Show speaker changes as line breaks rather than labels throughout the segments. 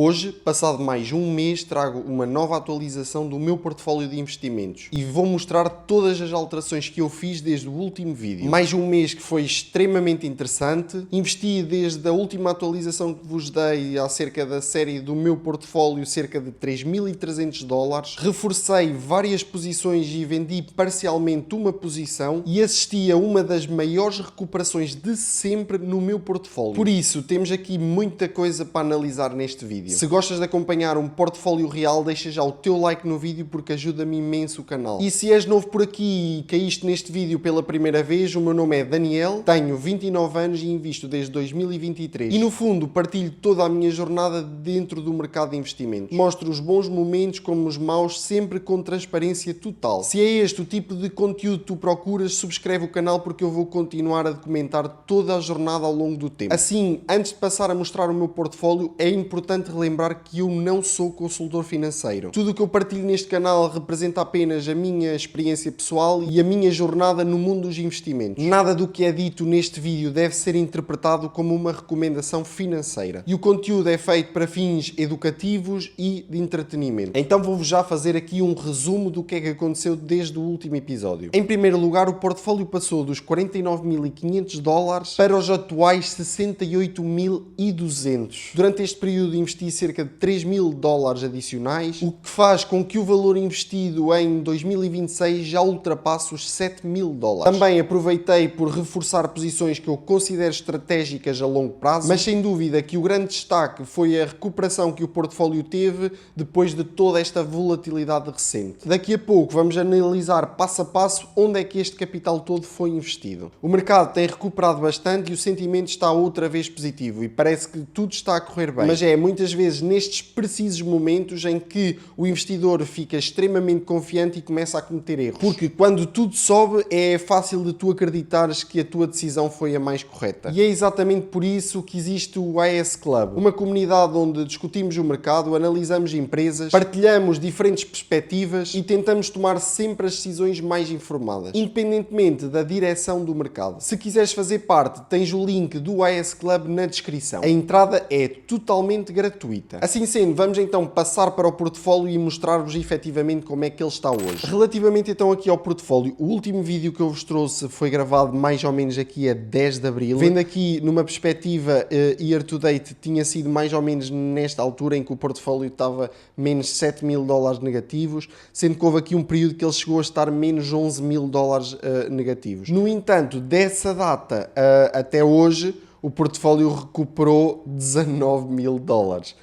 Hoje, passado mais um mês, trago uma nova atualização do meu portfólio de investimentos e vou mostrar todas as alterações que eu fiz desde o último vídeo. Mais um mês que foi extremamente interessante. Investi desde a última atualização que vos dei acerca da série do meu portfólio cerca de $3.300. Reforcei várias posições e vendi parcialmente uma posição e assisti a uma das maiores recuperações de sempre no meu portfólio. Por isso, temos aqui muita coisa para analisar neste vídeo. Se gostas de acompanhar um portfólio real, deixa já o teu like no vídeo porque ajuda-me imenso o canal. E se és novo por aqui e caíste neste vídeo pela primeira vez, o meu nome é Daniel, tenho 29 anos e invisto desde 2023. E no fundo partilho toda a minha jornada dentro do mercado de investimentos. Mostro os bons momentos como os maus, sempre com transparência total. Se é este o tipo de conteúdo que tu procuras, subscreve o canal porque eu vou continuar a documentar toda a jornada ao longo do tempo. Assim, antes de passar a mostrar o meu portfólio, é importante relembrar que eu não sou consultor financeiro. Tudo o que eu partilho neste canal representa apenas a minha experiência pessoal e a minha jornada no mundo dos investimentos. Nada do que é dito neste vídeo deve ser interpretado como uma recomendação financeira. E o conteúdo é feito para fins educativos e de entretenimento. Então vou-vos já fazer aqui um resumo do que é que aconteceu desde o último episódio. Em primeiro lugar, o portfólio passou dos $49.500 para os atuais $68.200. Durante este período investi cerca de $3.000 adicionais, o que faz com que o valor investido em 2026 já ultrapasse os $7.000. Também aproveitei por reforçar posições que eu considero estratégicas a longo prazo, mas sem dúvida que o grande destaque foi a recuperação que o portfólio teve depois de toda esta volatilidade recente. Daqui a pouco vamos analisar passo a passo onde é que este capital todo foi investido. O mercado tem recuperado bastante e o sentimento está outra vez positivo e parece que tudo está a correr bem. Mas é muitas vezes nestes precisos momentos em que o investidor fica extremamente confiante e começa a cometer erros. Porque quando tudo sobe é fácil de tu acreditares que a tua decisão foi a mais correta. E é exatamente por isso que existe o AS Club, uma comunidade onde discutimos o mercado, analisamos empresas, partilhamos diferentes perspectivas e tentamos tomar sempre as decisões mais informadas, independentemente da direção do mercado. Se quiseres fazer parte, tens o link do AS Club na descrição. A entrada é totalmente gratuita. Assim sendo, vamos então passar para o portfólio e mostrar-vos efetivamente como é que ele está hoje. Relativamente então aqui ao portfólio, o último vídeo que eu vos trouxe foi gravado mais ou menos aqui a 10 de Abril. Vendo aqui numa perspectiva year to date, tinha sido mais ou menos nesta altura em que o portfólio estava menos $7.000 negativos, sendo que houve aqui um período que ele chegou a estar menos $11.000 negativos. No entanto, dessa data até hoje, o portfólio recuperou $19.000.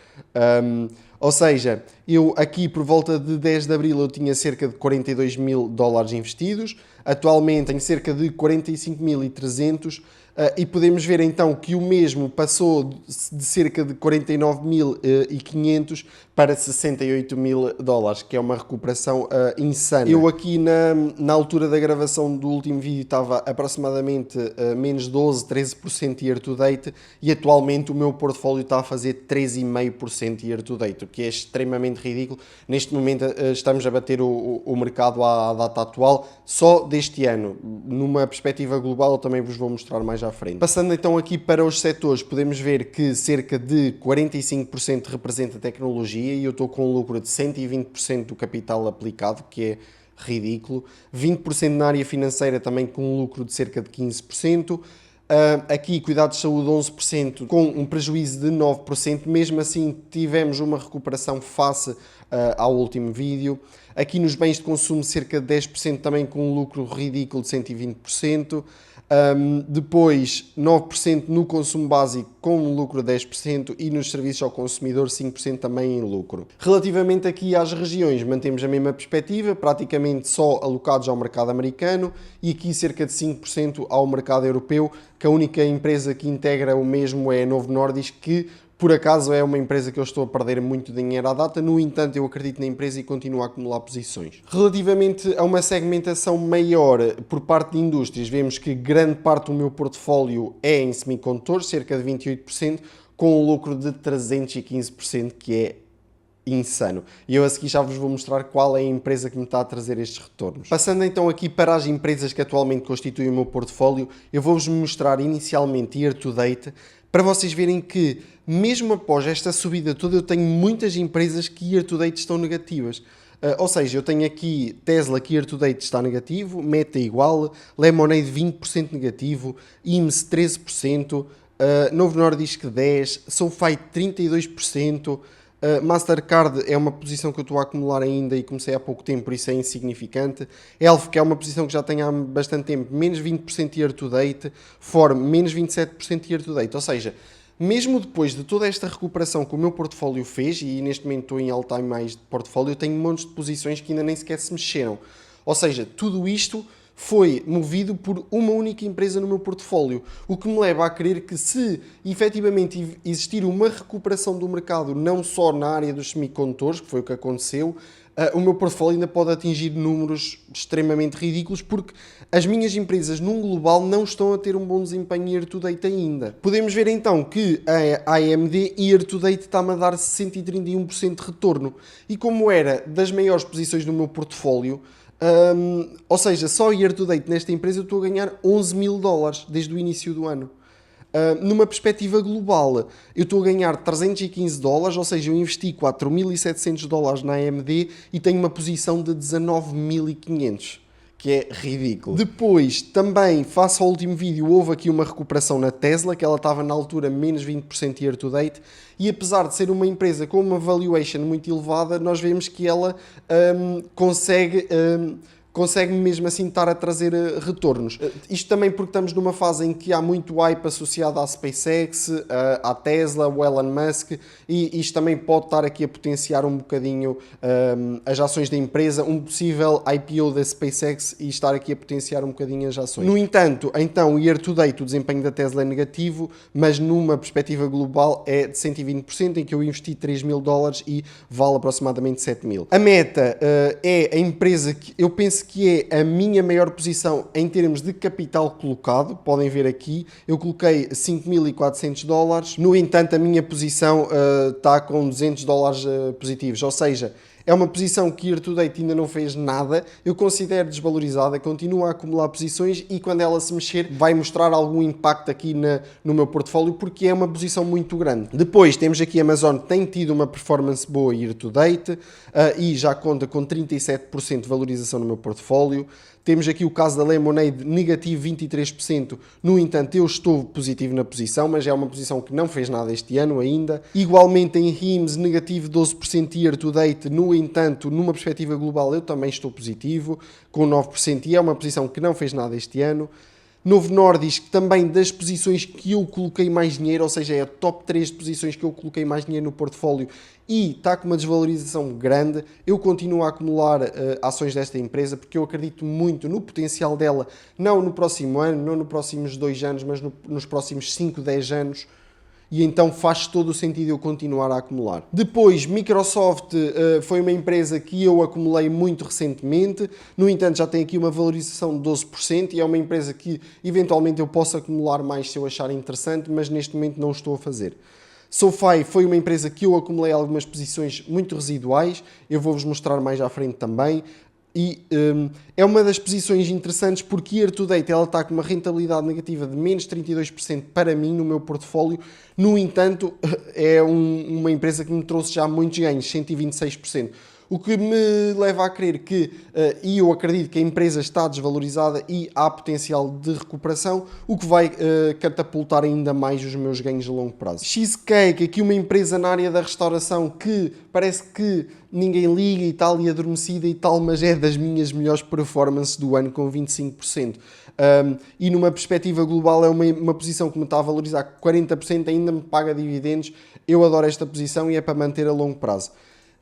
Ou seja, eu aqui por volta de 10 de Abril eu tinha cerca de $42.000 investidos, atualmente tenho cerca de 45.300 e podemos ver então que o mesmo passou de cerca de 49.500 para $68.000, que é uma recuperação insana. Eu aqui na altura da gravação do último vídeo estava aproximadamente menos 12, 13% year to date e atualmente o meu portfólio está a fazer 3,5% year to date, o que é extremamente ridículo. Neste momento estamos a bater o mercado à data atual só deste ano. Numa perspectiva global eu também vos vou mostrar mais à frente. Passando então aqui para os setores, podemos ver que cerca de 45% representa tecnologia e eu estou com um lucro de 120% do capital aplicado, que é ridículo. 20% na área financeira também com um lucro de cerca de 15%. Aqui cuidados de saúde 11% com um prejuízo de 9%, mesmo assim tivemos uma recuperação face ao último vídeo. Aqui nos bens de consumo cerca de 10% também com um lucro ridículo de 120%. Depois 9% no consumo básico com um lucro de 10% e nos serviços ao consumidor 5% também em lucro. Relativamente aqui às regiões, mantemos a mesma perspectiva, praticamente só alocados ao mercado americano e aqui cerca de 5% ao mercado europeu, que a única empresa que integra o mesmo é a Novo Nordisk, que por acaso é uma empresa que eu estou a perder muito dinheiro à data, no entanto eu acredito na empresa e continuo a acumular posições. Relativamente a uma segmentação maior por parte de indústrias, vemos que grande parte do meu portfólio é em semicondutores, cerca de 28%, com um lucro de 315%, que é insano. E eu a seguir já vos vou mostrar qual é a empresa que me está a trazer estes retornos. Passando então aqui para as empresas que atualmente constituem o meu portfólio, eu vou-vos mostrar inicialmente year to date, para vocês verem que mesmo após esta subida toda, eu tenho muitas empresas que year to date estão negativas. Ou seja, eu tenho aqui Tesla que year to date está negativo, Meta igual, Lemonade 20% negativo, IMS 13%, Novo Nordisk 10%, SoFi 32%, Mastercard é uma posição que eu estou a acumular ainda e comecei há pouco tempo, por isso é insignificante. Elf, que é uma posição que já tenho há bastante tempo, menos 20% year to date, Form, menos 27% year to date. Ou seja, mesmo depois de toda esta recuperação que o meu portfólio fez, e neste momento estou em all-time highs de portfólio, eu tenho montes de posições que ainda nem sequer se mexeram. Ou seja, tudo isto foi movido por uma única empresa no meu portfólio, o que me leva a crer que se efetivamente existir uma recuperação do mercado, não só na área dos semicondutores, que foi o que aconteceu, o meu portfólio ainda pode atingir números extremamente ridículos, porque as minhas empresas num global não estão a ter um bom desempenho year to date ainda. Podemos ver então que a AMD year to date está-me a dar 131% de retorno, e como era das maiores posições no meu portfólio, ou seja, só year to date nesta empresa eu estou a ganhar 11 mil dólares desde o início do ano. Numa perspectiva global, eu estou a ganhar 315 dólares, ou seja, eu investi 4.700 dólares na AMD e tenho uma posição de 19.500, que é ridículo. Depois, também, face ao último vídeo, houve aqui uma recuperação na Tesla, que ela estava na altura menos 20% year to date, e apesar de ser uma empresa com uma valuation muito elevada, nós vemos que ela consegue mesmo assim estar a trazer retornos. Isto também porque estamos numa fase em que há muito hype associado à SpaceX, à Tesla, ao Elon Musk, e isto também pode estar aqui a potenciar um bocadinho as ações da empresa, um possível IPO da SpaceX e estar aqui a potenciar um bocadinho as ações. No entanto, então, year to date o desempenho da Tesla é negativo, mas numa perspectiva global é de 120%, em que eu investi 3 mil dólares e vale aproximadamente 7 mil. A Meta é a empresa que eu penso que é a minha maior posição em termos de capital colocado. Podem ver aqui, eu coloquei 5.400 dólares, no entanto a minha posição está com 200 dólares positivos, ou seja, é uma posição que year to date ainda não fez nada, eu considero desvalorizada, continuo a acumular posições e quando ela se mexer vai mostrar algum impacto aqui no meu portfólio, porque é uma posição muito grande. Depois temos aqui a Amazon, que tem tido uma performance boa year to date e já conta com 37% de valorização no meu portfólio. Temos aqui o caso da Lemonade, negativo 23%, no entanto eu estou positivo na posição, mas é uma posição que não fez nada este ano ainda. Igualmente em RIMS, negativo 12% year to date, no entanto, numa perspectiva global eu também estou positivo, com 9%, e é uma posição que não fez nada este ano. Novo Nordisk, também das posições que eu coloquei mais dinheiro, ou seja, é a top 3 de posições que eu coloquei mais dinheiro no portfólio e está com uma desvalorização grande. Eu continuo a acumular ações desta empresa porque eu acredito muito no potencial dela, não no próximo ano, não nos próximos 2 anos, mas nos próximos 5, 10 anos. E então faz todo o sentido eu continuar a acumular. Depois, Microsoft foi uma empresa que eu acumulei muito recentemente, no entanto já tem aqui uma valorização de 12% e é uma empresa que eventualmente eu posso acumular mais se eu achar interessante, mas neste momento não o estou a fazer. SoFi foi uma empresa que eu acumulei algumas posições muito residuais, eu vou-vos mostrar mais à frente também. E é uma das posições interessantes porque year to date ela está com uma rentabilidade negativa de menos 32% para mim no meu portfólio. No entanto, é uma empresa que me trouxe já muitos ganhos, 126%. O que me leva a crer que, e eu acredito que a empresa está desvalorizada e há potencial de recuperação, o que vai catapultar ainda mais os meus ganhos a longo prazo. Cheesecake, aqui uma empresa na área da restauração que parece que ninguém liga e tal, e adormecida e tal, mas é das minhas melhores performances do ano, com 25%. E numa perspectiva global é uma posição que me está a valorizar 40%, ainda me paga dividendos. Eu adoro esta posição e é para manter a longo prazo.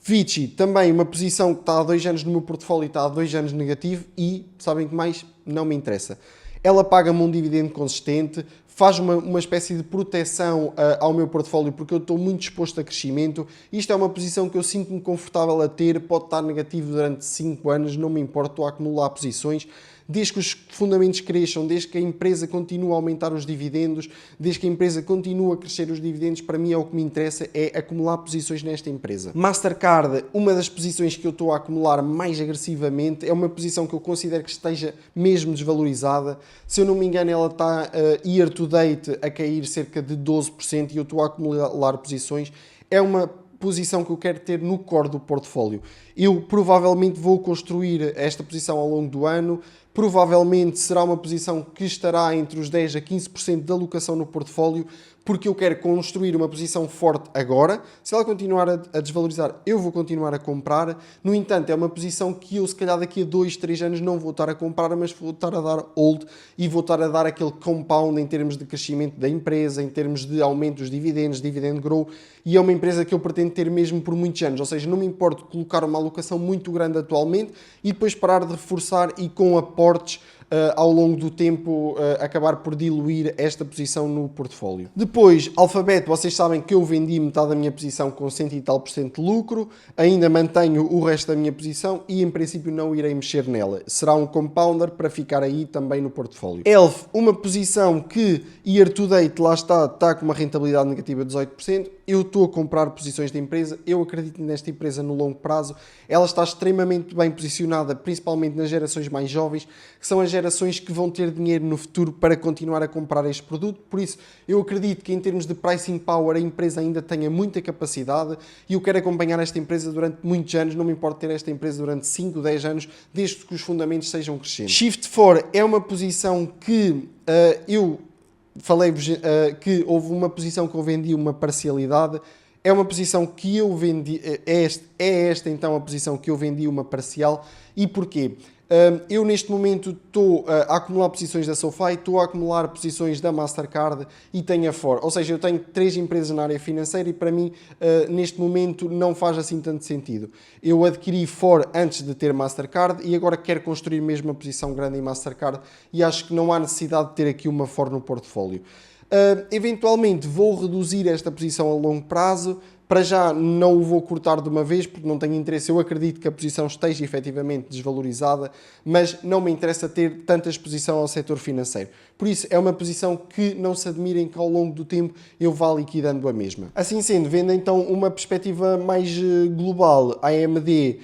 Vici, também uma posição que está há 2 anos no meu portfólio e está há 2 anos negativo e, sabem que mais? Não me interessa. Ela paga-me um dividendo consistente, faz uma espécie de proteção ao meu portfólio porque eu estou muito disposto a crescimento. Isto é uma posição que eu sinto-me confortável a ter, pode estar negativo durante 5 anos, não me importo, estou a acumular posições. desde que os fundamentos cresçam, desde que a empresa continue a aumentar os dividendos, desde que a empresa continue a crescer os dividendos, para mim é o que me interessa, é acumular posições nesta empresa. Mastercard, uma das posições que eu estou a acumular mais agressivamente, é uma posição que eu considero que esteja mesmo desvalorizada. Se eu não me engano, ela está year to date a cair cerca de 12% e eu estou a acumular posições. É uma posição que eu quero ter no core do portfólio. Eu provavelmente vou construir esta posição ao longo do ano, provavelmente será uma posição que estará entre os 10% a 15% de alocação no portfólio, porque eu quero construir uma posição forte agora. Se ela continuar a desvalorizar, eu vou continuar a comprar. No entanto, é uma posição que eu, se calhar, daqui a 2, 3 anos não vou estar a comprar, mas vou estar a dar hold e vou estar a dar aquele compound em termos de crescimento da empresa, em termos de aumento dos dividendos, dividend grow, e é uma empresa que eu pretendo ter mesmo por muitos anos. Ou seja, não me importo colocar uma alocação muito grande atualmente e depois parar de reforçar e com aportes ao longo do tempo acabar por diluir esta posição no portfólio. Depois, Alphabet, vocês sabem que eu vendi metade da minha posição com 100 e tal % de lucro, ainda mantenho o resto da minha posição e em princípio não irei mexer nela. Será um compounder para ficar aí também no portfólio. Elf, uma posição que year to date lá está com uma rentabilidade negativa de 18%. Eu estou a comprar posições da empresa, eu acredito nesta empresa no longo prazo, ela está extremamente bem posicionada, principalmente nas gerações mais jovens, que são as gerações que vão ter dinheiro no futuro para continuar a comprar este produto. Por isso, eu acredito que em termos de pricing power a empresa ainda tenha muita capacidade e eu quero acompanhar esta empresa durante muitos anos, não me importa ter esta empresa durante 5, 10 anos, desde que os fundamentos sejam crescentes. Shift 4 é uma posição que eu falei-vos que houve uma posição que eu vendi uma parcialidade, é uma posição que eu vendi, é esta então a posição que eu vendi uma parcial. E porquê? Eu neste momento estou a acumular posições da SoFi, estou a acumular posições da Mastercard e tenho a Ford. Ou seja, eu tenho 3 empresas na área financeira e para mim neste momento não faz assim tanto sentido. Eu adquiri Ford antes de ter Mastercard e agora quero construir mesmo uma posição grande em Mastercard e acho que não há necessidade de ter aqui uma Ford no portfólio. Eventualmente vou reduzir esta posição a longo prazo. Para já não o vou cortar de uma vez porque não tenho interesse. Eu acredito que a posição esteja efetivamente desvalorizada, mas não me interessa ter tanta exposição ao setor financeiro. Por isso é uma posição que não se admirem que ao longo do tempo eu vá liquidando a mesma. Assim sendo, vendo então uma perspectiva mais global, a AMD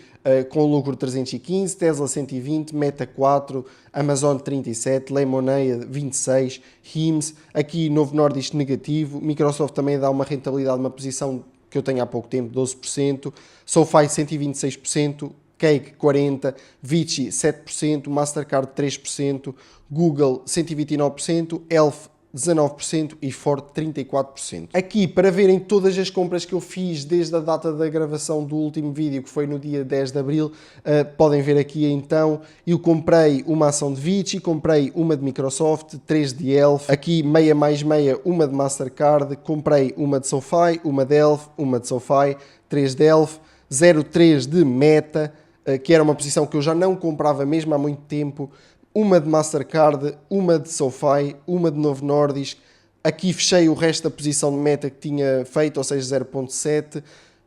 com lucro 315, Tesla 120, Meta 4, Amazon 37, Lemonade 26, HIMSS, aqui Novo Nordisk negativo, Microsoft também dá uma rentabilidade, uma posição que eu tenho há pouco tempo, 12%, SoFi 126%, Cake 40%, Vici 7%, Mastercard 3%, Google 129%, Elf 19% e Ford 34%. Aqui, para verem todas as compras que eu fiz desde a data da gravação do último vídeo, que foi no dia 10 de Abril, podem ver aqui então, eu comprei uma ação de Vici, comprei uma de Microsoft, 3 de Elf, aqui meia mais meia, uma de Mastercard, comprei uma de SoFi, uma de Elf, uma de SoFi, 3 de Elf, 0,3 de Meta, que era uma posição que eu já não comprava mesmo há muito tempo, uma de Mastercard, uma de SoFi, uma de Novo Nordisk. Aqui fechei o resto da posição de Meta que tinha feito, ou seja, 0.7,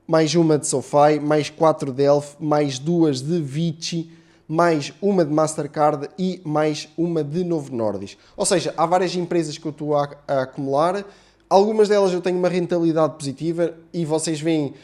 mais uma de SoFi, mais 4 de Elf, mais 2 de Vici, mais uma de Mastercard e mais uma de Novo Nordisk. Ou seja, há várias empresas que eu estou a acumular. Algumas delas eu tenho uma rentabilidade positiva e vocês veem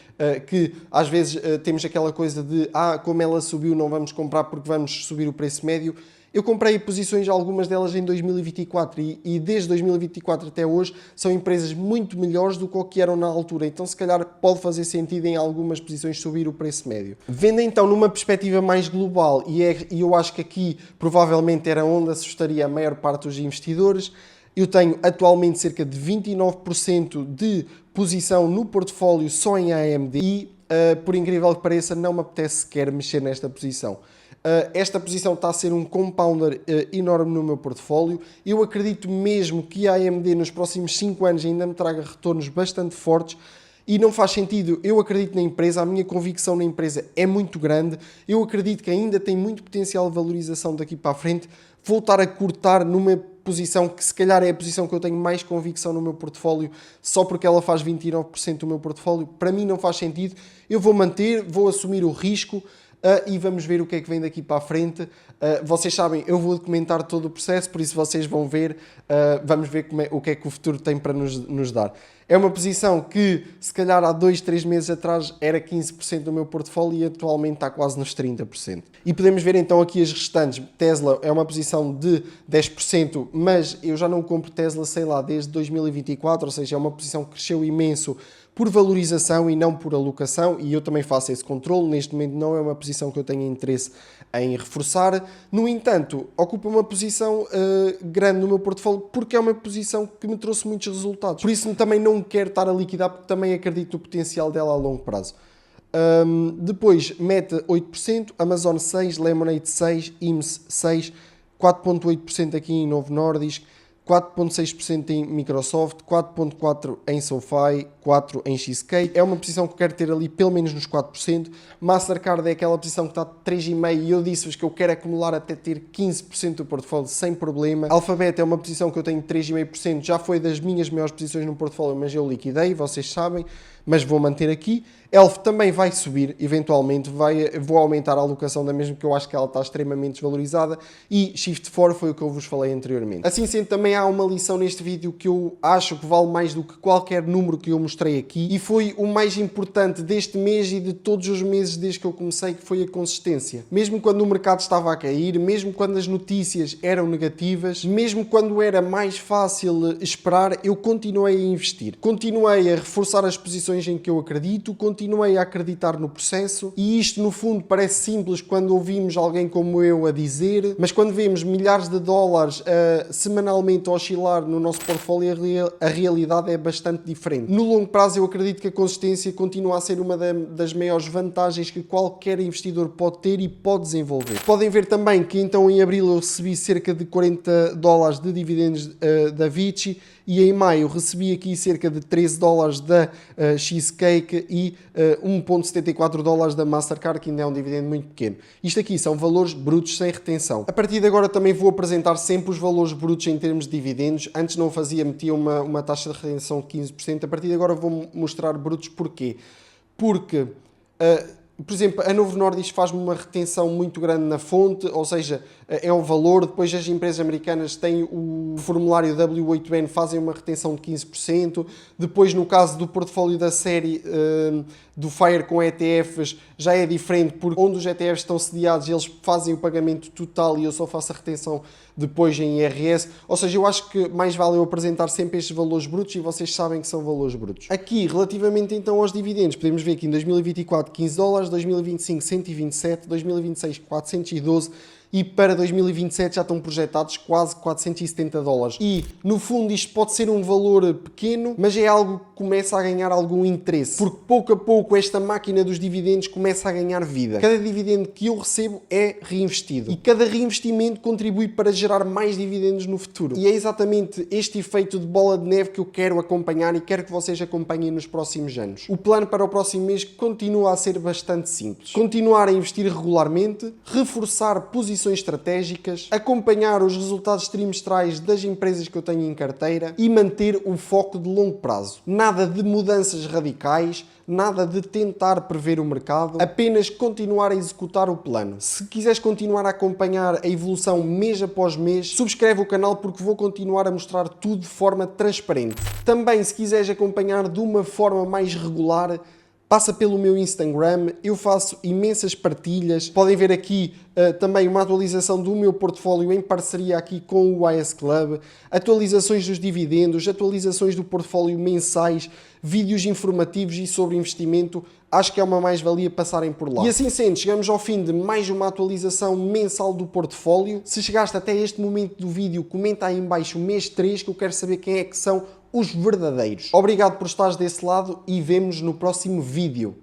que às vezes temos aquela coisa de como ela subiu não vamos comprar porque vamos subir o preço médio. Eu comprei posições, algumas delas em 2024 e desde 2024 até hoje são empresas muito melhores do que o que eram na altura, então se calhar pode fazer sentido em algumas posições subir o preço médio. Vendo então numa perspectiva mais global, e eu acho que aqui provavelmente era onde assustaria a maior parte dos investidores, eu tenho atualmente cerca de 29% de posição no portfólio só em AMD e, por incrível que pareça, não me apetece sequer mexer nesta posição. Esta posição está a ser um compounder enorme no meu portfólio. Eu acredito mesmo que a AMD nos próximos 5 anos ainda me traga retornos bastante fortes e não faz sentido. Eu acredito na empresa, a minha convicção na empresa é muito grande. Eu acredito que ainda tem muito potencial de valorização daqui para a frente. Voltar a cortar numa posição que se calhar é a posição que eu tenho mais convicção no meu portfólio, só porque ela faz 29% do meu portfólio, para mim não faz sentido. Eu vou manter, vou assumir o risco. e vamos ver o que é que vem daqui para a frente. Vocês sabem, eu vou documentar todo o processo, por isso vocês vão ver, vamos ver o que é que o futuro tem para nos dar. É uma posição que, se calhar há 2, 3 meses atrás, era 15% do meu portfólio e atualmente está quase nos 30%. E podemos ver então aqui as restantes. Tesla é uma posição de 10%, mas eu já não compro Tesla, sei lá, desde 2024, ou seja, é uma posição que cresceu imenso por valorização e não por alocação, e eu também faço esse controle. Neste momento não é uma posição que eu tenha interesse em reforçar. No entanto, ocupa uma posição grande no meu portfólio porque é uma posição que me trouxe muitos resultados. Por isso também não quero estar a liquidar, porque também acredito no potencial dela a longo prazo. Depois, Meta 8%, Amazon 6%, Lemonade 6%, IMS 6%, 4,8% aqui em Novo Nordisk, 4,6% em Microsoft, 4,4% em SoFi, 4% em Cheesecake. É uma posição que eu quero ter ali pelo menos nos 4%. Mastercard é aquela posição que está 3,5% e eu disse-vos que eu quero acumular até ter 15% do portfólio sem problema. Alphabet é uma posição que eu tenho 3,5%, já foi das minhas maiores posições no portfólio, mas eu liquidei, vocês sabem, mas vou manter aqui. Elf também vai subir, eventualmente, vou aumentar a alocação da mesma, que eu acho que ela está extremamente desvalorizada, e Shift 4 foi o que eu vos falei anteriormente. Assim sendo, também há uma lição neste vídeo que eu acho que vale mais do que qualquer número que eu mostrei aqui, e foi o mais importante deste mês e de todos os meses desde que eu comecei, que foi a consistência. Mesmo quando o mercado estava a cair, mesmo quando as notícias eram negativas, mesmo quando era mais fácil esperar, eu continuei a investir. Continuei a reforçar as posições em que eu acredito, continuei a acreditar no processo, e isto no fundo parece simples quando ouvimos alguém como eu a dizer, mas quando vemos milhares de dólares semanalmente a oscilar no nosso portfólio, a realidade é bastante diferente. No longo prazo eu acredito que a consistência continua a ser uma das maiores vantagens que qualquer investidor pode ter e pode desenvolver. Podem ver também que então em abril eu recebi cerca de 40 dólares de dividendos da Vici, e em maio recebi aqui cerca de 13 dólares da Cheesecake e 1,74 dólares da Mastercard, que ainda é um dividendo muito pequeno. Isto aqui são valores brutos sem retenção. A partir de agora também vou apresentar sempre os valores brutos em termos de dividendos. Antes não fazia, metia uma taxa de retenção de 15%. A partir de agora vou mostrar brutos. Porquê? Porque por exemplo, a Novo Nordisk faz-me uma retenção muito grande na fonte, ou seja, é um valor. Depois as empresas americanas têm o formulário W8N, fazem uma retenção de 15%. Depois, no caso do portfólio da série do FIRE com ETFs, já é diferente, porque onde os ETFs estão sediados, eles fazem o pagamento total e eu só faço a retenção depois em IRS. Ou seja, eu acho que mais vale eu apresentar sempre estes valores brutos, e vocês sabem que são valores brutos. Aqui, relativamente então aos dividendos, podemos ver que em 2024 15 dólares, 2025 127, 2026 412 e para 2027 já estão projetados quase 470 dólares. E, no fundo, isto pode ser um valor pequeno, mas é algo que começa a ganhar algum interesse, porque pouco a pouco esta máquina dos dividendos começa a ganhar vida. Cada dividendo que eu recebo é reinvestido, e cada reinvestimento contribui para gerar mais dividendos no futuro. E é exatamente este efeito de bola de neve que eu quero acompanhar e quero que vocês acompanhem nos próximos anos. O plano para o próximo mês continua a ser bastante simples. Continuar a investir regularmente, reforçar posições estratégicas, acompanhar os resultados trimestrais das empresas que eu tenho em carteira e manter o foco de longo prazo. Nada de mudanças radicais, nada de tentar prever o mercado, apenas continuar a executar o plano. Se quiseres continuar a acompanhar a evolução mês após mês, subscreve o canal, porque vou continuar a mostrar tudo de forma transparente. Também, se quiseres acompanhar de uma forma mais regular, passa pelo meu Instagram, eu faço imensas partilhas. Podem ver aqui também uma atualização do meu portfólio em parceria aqui com o IS Club, atualizações dos dividendos, atualizações do portfólio mensais, vídeos informativos e sobre investimento. Acho que é uma mais-valia passarem por lá. E assim sendo, chegamos ao fim de mais uma atualização mensal do portfólio. Se chegaste até este momento do vídeo, comenta aí em baixo o mês 3, que eu quero saber quem é que são os verdadeiros. Obrigado por estares desse lado e vemo-nos no próximo vídeo.